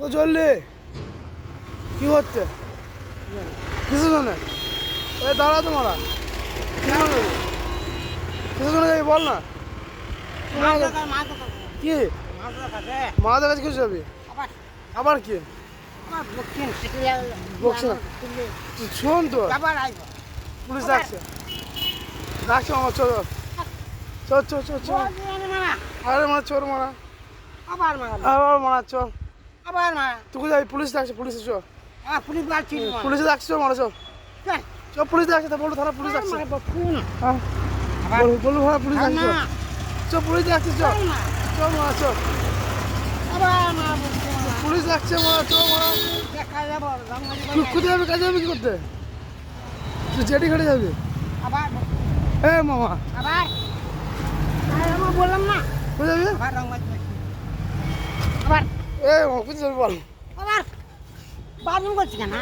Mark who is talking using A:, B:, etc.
A: ও চললি কি হচ্ছে কিছু জন্য দাঁড়া তোমারা কিছু জন্য যাবি বল না কি মাদের কাছে কিছু যাবি আবার কি বকছে না শোন তো পুলিশ ডাকছে ডাকছে আমার চল চল চল চল চল আরে মারা চোর মারা আবার মারা চল তুই যাবি পুলিশ ডাকছে পুলিশে চল পুলিশে ডাকছে চল মারা চল চল পুলিশ ডাকছে তা বললো থানা পুলিশ ডাকছে বললো ভাড়া পুলিশ ডাকছে চল পুলিশ ডাকছে চল চল মারা চল পুলিশ ডাকছে মারা চল মারা কোথায় যাবি কাজে যাবি কি করতে তুই জেটি ঘাটে যাবি হ্যাঁ মামা
B: বললাম না
A: কোথায় যাবি
B: আবার
A: এ মামা কোথায় যাবি বল
B: আবার বাথরুম করছি কেন